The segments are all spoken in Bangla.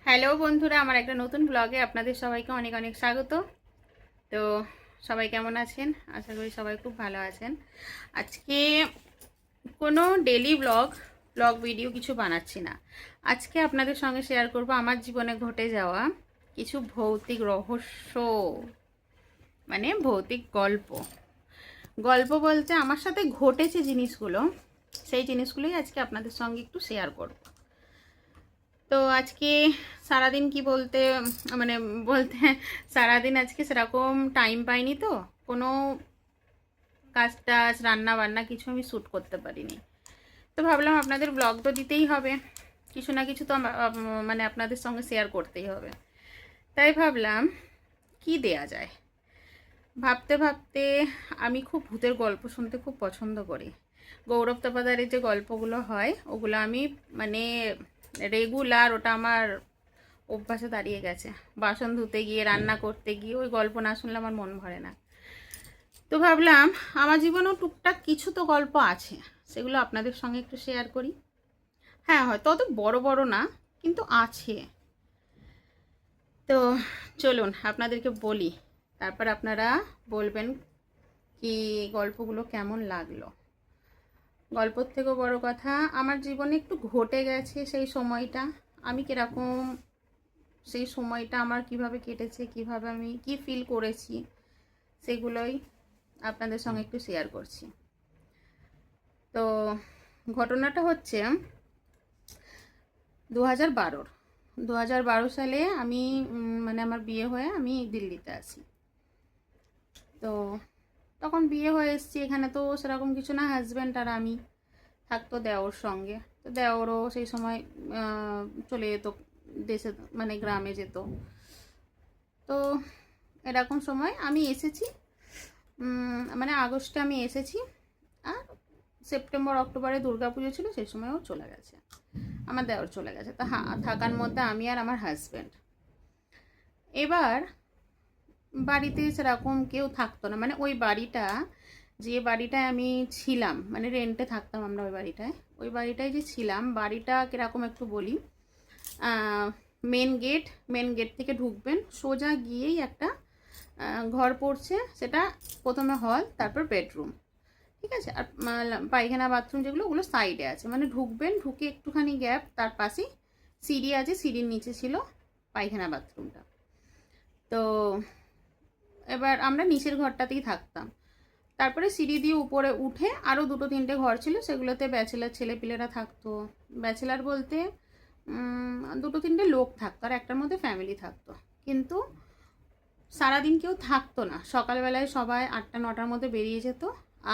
হ্যালো বন্ধুরা, আমার একটা নতুন ব্লগে আপনাদের সবাইকে অনেক অনেক স্বাগত। তো সবাই কেমন আছেন? আশা করি সবাই খুব ভালো আছেন। আজকে কোনো ডেলি ব্লগ ভিডিও কিছু বানাচ্ছি না। আজকে আপনাদের সঙ্গে শেয়ার করব আমার জীবনে ঘটে যাওয়া কিছু ভৌতিক রহস্য, মানে ভৌতিক গল্প। গল্প বলতে আমার সাথে ঘটেছে জিনিসগুলো, সেই জিনিসগুলোই আজকে আপনাদের সঙ্গে একটু শেয়ার করব। তো আজকে সারাদিন কি বলতে মানে বলতে সারাদিন আজকে সেরকম টাইম পাইনি, তো কোনো কাজ টাজ রান্না বান্না কিছু আমি শ্যুট করতে পারিনি। তো ভাবলাম আপনাদের ব্লগ তো দিতেই হবে, কিছু না কিছু তো মানে আপনাদের সঙ্গে শেয়ার করতেই হবে। তাই ভাবলাম কি দেয়া যায়। ভাবতে ভাবতে আমি খুব ভূতের গল্প শুনতে খুব পছন্দ করি। গৌরব তপাদারের যে গল্পগুলো হয় ওগুলো আমি মানে রেগুলার, ওটা আমার অভ্যাসে দাঁড়িয়ে গেছে। বাসন ধুতে গিয়ে, রান্না করতে গিয়ে ওই গল্প না শুনলে আমার মন ভরে না। তো ভাবলাম আমার জীবনেও টুকটাক কিছু তো গল্প আছে, সেগুলো আপনাদের সঙ্গে একটু শেয়ার করি। হ্যাঁ, হয়তো অত বড় বড় না, কিন্তু আছে। তো চলুন আপনাদেরকে বলি, তারপর আপনারা বলবেন কি গল্পগুলো কেমন লাগলো। গল্পর থেকেও বড় কথা, আমার জীবনে একটু ঘটে গেছে সেই সময়টা, আমি কিরকম, সেই সময়টা আমার কিভাবে কেটেছে, কিভাবে আমি কি ফিল করেছি, সেগুলোই আপনাদের সঙ্গে একটু শেয়ার করছি। তো ঘটনাটা হচ্ছে 2012। 2012 সালে আমি মানে আমার বিয়ে হয়ে আমি দিল্লিতে আসি। তো তখন বিয়ে হয়ে এসেছি, এখানে তো সেরকম কিছু না, হাজব্যান্ড আর আমি থাকতো দেওর সঙ্গে। তো দেওরও সেই সময় চলে যেত দেশে, মানে গ্রামে যেত। তো এরকম সময় আমি এসেছি, মানে আগস্টে আমি এসেছি, আর সেপ্টেম্বর অক্টোবরে দুর্গাপুজো ছিল, সেই সময়ও চলে গেছে, আমার দেওর চলে গেছে। তা হ্যাঁ, থাকার মধ্যে আমি আর আমার হাজব্যান্ড। এবার বাড়িতে সেরকম কেউ থাকতো না, মানে ওই বাড়িটা, যে বাড়িটায় আমি ছিলাম, মানে রেন্টে থাকতাম আমরা ওই বাড়িটায়। ওই বাড়িটায় যে ছিলাম, বাড়িটা কীরকম একটু বলি। মেন গেট থেকে ঢুকবেন, সোজা গিয়েই একটা ঘর পড়ছে, সেটা প্রথমে হল, তারপর বেডরুম, ঠিক আছে। আর পায়খানা বাথরুম যেগুলো, ওগুলো সাইডে আছে, মানে ঢুকবেন, ঢুকে একটুখানি গ্যাপ, তার পাশেই সিঁড়ি আছে, সিঁড়ির নিচে ছিল পায়খানা বাথরুমটা। তো এবার আমরা নিচের ঘরটাতেই থাকতাম। তারপরে সিঁড়ি দিয়ে উপরে উঠে আরও দুটো তিনটে ঘর ছিল, সেগুলোতে ব্যাচেলার ছেলেপিলেরা থাকতো। ব্যাচেলার বলতে দুটো তিনটে লোক থাকতো, আর একটার মধ্যে ফ্যামিলি থাকতো। কিন্তু সারাদিন কেউ থাকতো না, সকালবেলায় সবাই 8টা-9টার মধ্যে বেরিয়ে যেত,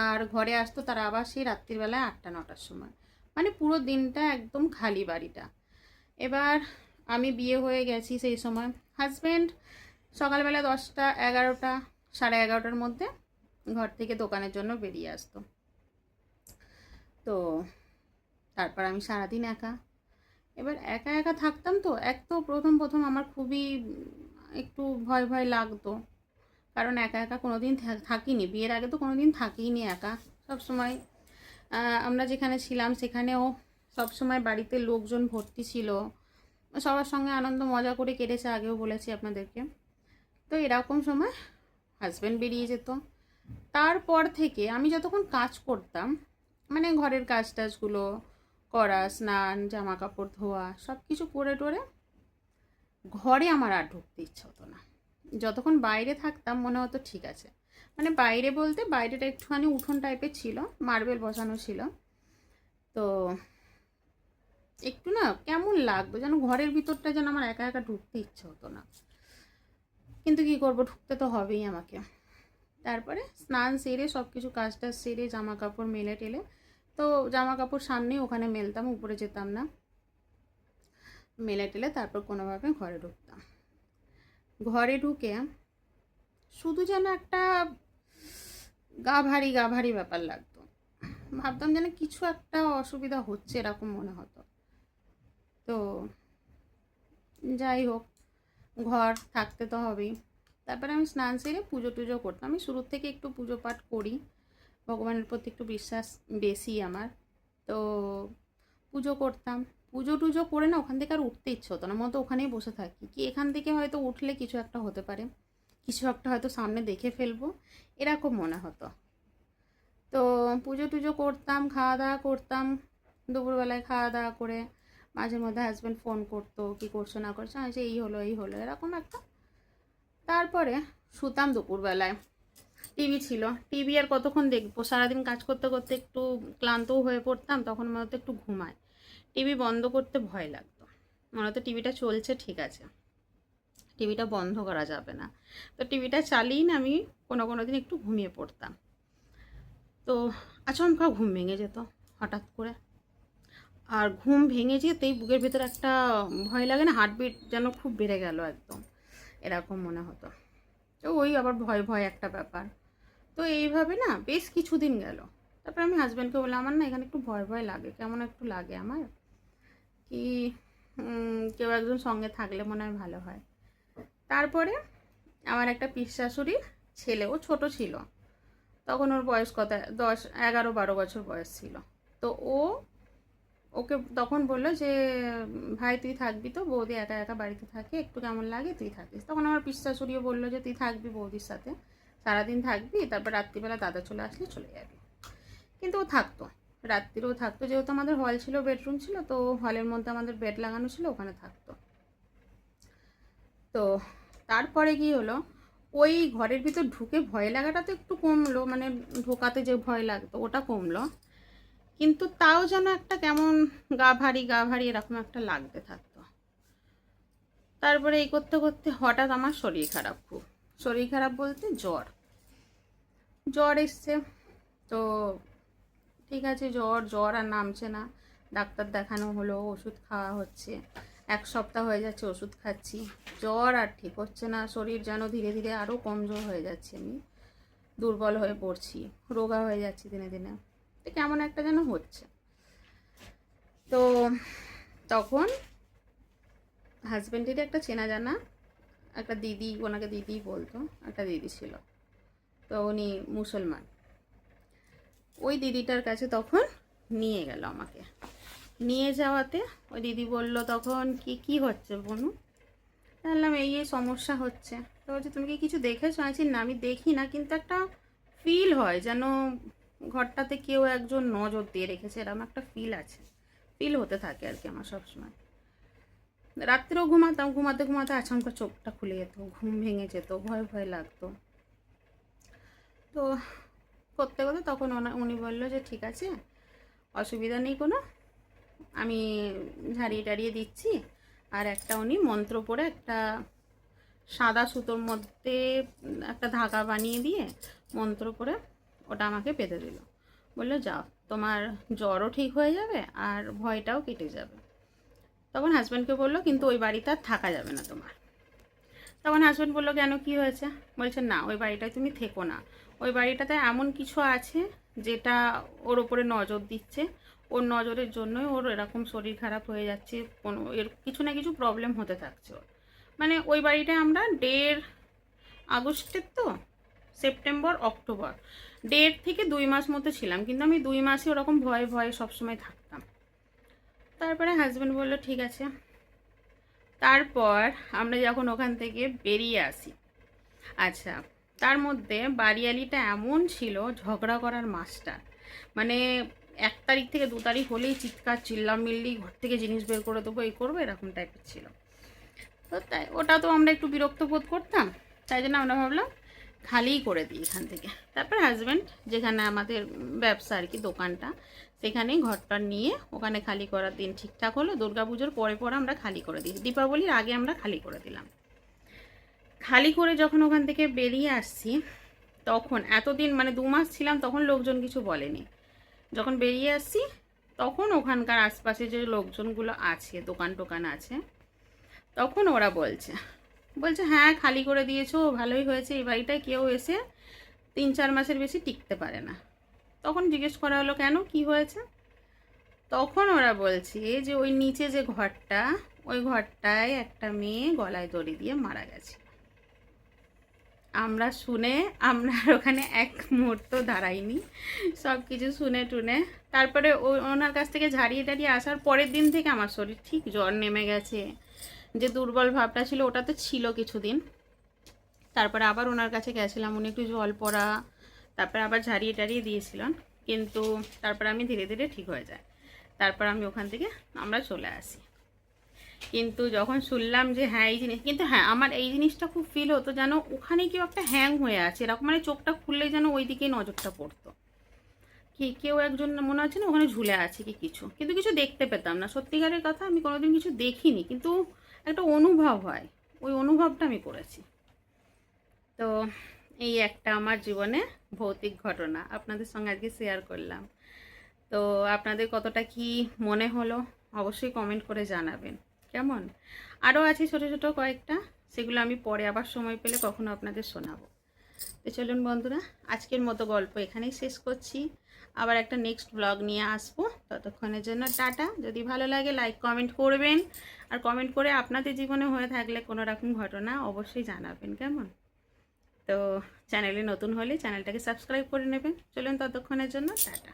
আর ঘরে আসতো তারা আবার সেই রাত্রিবেলায় 8টা-9টার সময়। মানে পুরো দিনটা একদম খালি বাড়িটা। এবার আমি বিয়ে হয়ে গেছি সেই সময়। হাজব্যান্ড সকালবেলা 10টা, 11টা, 11:30টার মধ্যে ঘর থেকে দোকানের জন্য বেরিয়ে আসতো। তো তারপর আমি সারাদিন একা। এবার একা একা থাকতাম, তো এক তো প্রথম প্রথম আমার খুবই একটু ভয় ভয় লাগতো, কারণ একা একা কোনো দিন থাকিনি, বিয়ের আগে তো কোনো দিন থাকিনি একা। সবসময় আমরা যেখানে ছিলাম সেখানেও সবসময় বাড়িতে লোকজন ভর্তি ছিল, সবার সঙ্গে আনন্দ মজা করে কেটেছে, আগেও বলেছি আপনাদেরকে। তো এরকম সময় হাজব্যান্ড বেরিয়ে যেত। তারপর থেকে আমি যতক্ষণ কাজ করতাম, মানে ঘরের কাজ টাজগুলো করা, স্নান, জামা কাপড় ধোয়া, সব কিছু করে টোরে ঘরে আমার আর ঢুকতে ইচ্ছে হতো না। যতক্ষণ বাইরে থাকতাম মনে হতো ঠিক আছে, মানে বাইরে বলতে বাইরেটা একটুখানি উঠোন টাইপের ছিল, মার্বেল বসানো ছিল। তো একটু না কেমন লাগতো যেন, ঘরের ভিতরটা যেন আমার একা একা ঢুকতে ইচ্ছে হতো না। কিন্তু কি করব, ঢুকতে তো হবেই আমাকে। তারপরে স্নান সেরে সব কিছু কাজটা সেরে জামা কাপড় মেলে টেলে, তো জামা কাপড় সামনেই ওখানে মেলতাম, উপরে যেতাম না, মেলে টেলে তারপর কোনোভাবে ঘরে ঢুকতাম। ঘরে ঢুকে শুধু যেন একটা গা ভারী ব্যাপার লাগতো, ভাবতাম যেন কিছু একটা অসুবিধা হচ্ছে, এরকম মনে হতো। তো যাই হোক, ঘর থাকতে তো হবেই। তারপরে আমি স্নান সেরে পুজো টুজো করতাম। আমি শুরুর থেকে একটু পুজো পাঠ করি, ভগবানের প্রতি একটু বিশ্বাস বেশি আমার। তো পুজো করতাম, পুজো টুজো করে না ওখান থেকে আর উঠতে ইচ্ছে হতো না, মতো ওখানেই বসে থাকি, কি এখান থেকে হয়তো উঠলে কিছু একটা হতে পারে, কিছু একটা হয়তো সামনে দেখে ফেলবো, এরকম মনে হতো। তো পুজো টুজো করতাম, খাওয়া দাওয়া করতাম, দুপুরবেলায় খাওয়া দাওয়া করে মাঝে মধ্যে হাজব্যান্ড ফোন করতো, কি করছো না করছো, যে এই হলো এরকম একটা। তারপরে শুতাম দুপুরবেলায়, টিভি ছিল, টিভি আর কতক্ষণ দেখবো, সারাদিন কাজ করতে করতে একটু ক্লান্তও হয়ে পড়তাম, তখন মনে হতো একটু ঘুমায়, টিভি বন্ধ করতে ভয় লাগতো, মনে হতো টিভিটা চলছে ঠিক আছে, টিভিটা বন্ধ করা যাবে না, তো টিভিটা চালিয়ে না আমি কোনো দিন একটু ঘুমিয়ে পড়তাম। তো আচমকা ঘুম ভেঙে যেত হঠাৎ করে, আর ঘুম ভেঙে যেতেই বুকের ভেতরে একটা ভয় লাগে না, হার্টবিট যেন খুব বেড়ে গেল একদম, এরকম মনে হতো। তো ওই আবার ভয় ভয় একটা ব্যাপার। তো এইভাবে না বেশ কিছুদিন গেল। তারপর আমি হাজব্যান্ডকে বললাম, আমার না এখানে একটু ভয় ভয় লাগে, কেমন একটু লাগে আমার, কি কেউ একজন সঙ্গে থাকলে মনে হয় ভালো হয়। তারপরে আমার একটা পিস শাশুড়ির ছেলে, ও ছোট ছিল তখন, ওর বয়স কত 10-11-12 বছর বয়স ছিল। তো ওকে তখন বললো যে ভাই তুই থাকবি তো, বৌদি একা একা বাড়িতে থাকে, একটু কেমন লাগে, তুই থাকিস। তখন আমার পিস শাশুড়িও বললো যে তুই থাকবি বৌদির সাথে, সারাদিন থাকবি, তারপর রাত্রিবেলা দাদা চলে আসলে চলে যাবি। কিন্তু ও থাকতো, রাত্রিরেও থাকতো, যেহেতু আমাদের হল ছিল, বেডরুম ছিল, তো হলের মধ্যে আমাদের বেড লাগানো ছিল, ওখানে থাকতো। তো তারপরে কি হলো, ওই ঘরের ভিতর ঢুকে ভয় লাগাটা তো একটু কমলো, মানে ঢোকাতে যে ভয় লাগতো ওটা কমলো, কিন্তু তাও যেন একটা কেমন গা ভারী এরকম একটা লাগতে থাকতো। তারপরে এই করতে করতে হঠাৎ আমার শরীর খারাপ, খুব শরীর খারাপ বলতে জ্বর এসছে। তো ঠিক আছে, জ্বর আর নামছে না, ডাক্তার দেখানো হলো, ওষুধ খাওয়া হচ্ছে, 1 সপ্তাহ হয়ে যাচ্ছে ওষুধ খাচ্ছি, জ্বর আর ঠিক হচ্ছে না, শরীর যেন ধীরে ধীরে আরও কমজোর হয়ে যাচ্ছে, আমি দুর্বল হয়ে পড়ছি, রোগা হয়ে যাচ্ছি দিনে দিনে, তো কেমন একটা যেন হচ্ছে। তো তখন হাজব্যান্ডেরই একটা চেনা জানা একটা দিদি, ওনাকে দিদি বলতো, একটা দিদি ছিল, তো উনি মুসলমান, ওই দিদিটার কাছে তখন নিয়ে গেল আমাকে। নিয়ে যাওয়াতে ওই দিদি বলল তখন, কি হচ্ছে বনু, বললাম এই সমস্যা হচ্ছে। তো বলছে তুমি কি কিছু দেখেছো? আছি না, আমি দেখি না, কিন্তু একটা ফিল হয় যেন ঘরটাতে কেউ একজন নজর দিয়ে রেখেছে, এরকম একটা ফিল আছে, ফিল হতে থাকে আর কি আমার সবসময়। রাত্রেও ঘুমাতাম, ঘুমাতে ঘুমাতে আচমকা চোখটা খুলে যেত, ঘুম ভেঙে যেত, ভয় ভয় লাগতো। তো করতে করতে তখন উনি বললো যে ঠিক আছে, অসুবিধা নেই কোনো, আমি ঝাড়িয়ে টাড়িয়ে দিচ্ছি। আর একটা উনি মন্ত্র পড়ে একটা সাদা সুতোর মধ্যে একটা ধাগা বানিয়ে দিয়ে মন্ত্র পড়ে ওটা আমাকে বেঁধে দিল, বললো যাও, তোমার জ্বরও ঠিক হয়ে যাবে আর ভয়টাও কেটে যাবে। তখন হাজব্যান্ডকে বললো কিন্তু ওই বাড়িতে আর থাকা যাবে না তোমার। তখন হাজব্যান্ড বললো কেন, কি হয়েছে? বলছে না, ওই বাড়িটায় তুমি থেকো না, ওই বাড়িটাতে এমন কিছু আছে যেটা ওর ওপরে নজর দিচ্ছে, ওর নজরের জন্যই ওর এরকম শরীর খারাপ হয়ে যাচ্ছে, কোনো এর কিছু না কিছু প্রবলেম হতে থাকছে ওর। মানে ওই বাড়িটায় আমরা 1.5 আগস্টের তো সেপ্টেম্বর অক্টোবর 1.5 থেকে 2 মাস মতো ছিলাম, কিন্তু আমি 2 মাসই ওরকম ভয়ে ভয়ে সবসময় থাকতাম। তারপরে হাজব্যান্ড বললো ঠিক আছে। তারপর আমরা যখন ওখান থেকে বেরিয়ে আসি, আচ্ছা, তার মধ্যে বাড়িয়ালিটা এমন ছিল, ঝগড়া করার মাস্টার, মানে 1 তারিখ থেকে 2 তারিখ হলেই চিৎকার চিল্লামিল্লি, ঘর থেকে জিনিস বের করে দেবো, এই করবো, এরকম টাইপের ছিল। তো তাই ওটা তো আমরা একটু বিরক্ত বোধ করতাম, তাই জন্য আমরা ভাবলাম খালিই করে দিই এখান থেকে। তারপর হাজব্যান্ড যেখানে আমাদের ব্যবসা আর কি, দোকানটা, সেখানেই ঘরটা নিয়ে ওখানে খালি করার দিন ঠিকঠাক হলো, দুর্গাপুজোর পরে পরে আমরা খালি করে দিই, দীপাবলির আগে আমরা খালি করে দিলাম। খালি করে যখন ওখান থেকে বেরিয়ে আসছি, তখন এতদিন মানে 2 মাস ছিলাম, তখন লোকজন কিছু বলেনি। যখন বেরিয়ে আসছি তখন ওখানকার আশপাশে যে লোকজনগুলো আছে, দোকান টোকান আছে, তখন ওরা বলছে হ্যাঁ খালি করে দিয়েছো, ভালোই হয়েছে, এই বাড়িটায় কেউ এসে 3-4 মাসের বেশি টিকতে পারে না। তখন জিজ্ঞেস করা হলো কেন, কি হয়েছে? তখন ওরা বলছে যে ওই নিচে যে ঘরটা, ওই ঘরটায় একটা মেয়ে গলায় দড়ি দিয়ে মারা গেছে। আমরা শুনে আমরা আর ওখানে এক মুহূর্ত দাঁড়াইনি, সব কিছু শুনে টুনে তারপরে ওনার কাছ থেকে ঝাড়িয়ে টাড়িয়ে আসার পরের দিন থেকে আমার শরীর ঠিক জ্বর নেমে গেছে। যে দুর্বল ভাবটা ছিল ওটা তো ছিল কিছুদিন, তারপরে আবার ওনার কাছে গেছিলাম, উনি একটু জল পড়া তারপরে আবার ঝাড়িয়ে টাড়িয়ে দিয়েছিলেন, কিন্তু তারপরে আমি ধীরে ধীরে ঠিক হয়ে যায়। তারপর আমি ওখান থেকে আমরা চলে আসি। কিন্তু যখন শুনলাম যে হ্যাঁ এই জিনিস, কিন্তু হ্যাঁ আমার এই জিনিসটা খুব ফিল হতো যেন ওখানে কেউ একটা হ্যাং হয়ে আছে এরকম, মানে চোখটা খুললেই যেন ওই দিকেই নজরটা পড়তো, কি কেউ একজন মনে হচ্ছে না ওখানে ঝুলে আছে কি কিছু, কিন্তু কিছু দেখতে পেতাম না। সত্যিকারের কথা আমি কোনোদিন কিছু দেখিনি, কিন্তু একটা অনুভব হয়, ওই অনুভবটা আমি করেছি। তো এই একটা আমার জীবনে ভৌতিক ঘটনা আপনাদের সঙ্গে আজকে শেয়ার করলাম। তো আপনাদের কতটা কি মনে হলো অবশ্যই কমেন্ট করে জানাবেন। কেমন, আরও আছে ছোটো ছোটো কয়েকটা, সেগুলো আমি পরে আবার সময় পেলে কখনো আপনাদের শোনাবো। তো চলুন বন্ধুরা, আজকের মতো গল্প এখানেই শেষ করছি, আবার একটা নেক্সট ব্লগ নিয়ে আসবো। ততক্ষণের জন্য টাটা। যদি ভালো লাগে লাইক কমেন্ট করবেন, আর কমেন্ট করে আপনাদের জীবনে হয়ে থাকলে কোনো রকম ঘটনা অবশ্যই জানাবেন। কেমন, তো চ্যানেলে নতুন হলে চ্যানেলটাকে সাবস্ক্রাইব করে নেবেন। চলুন ততক্ষণের জন্য টাটা।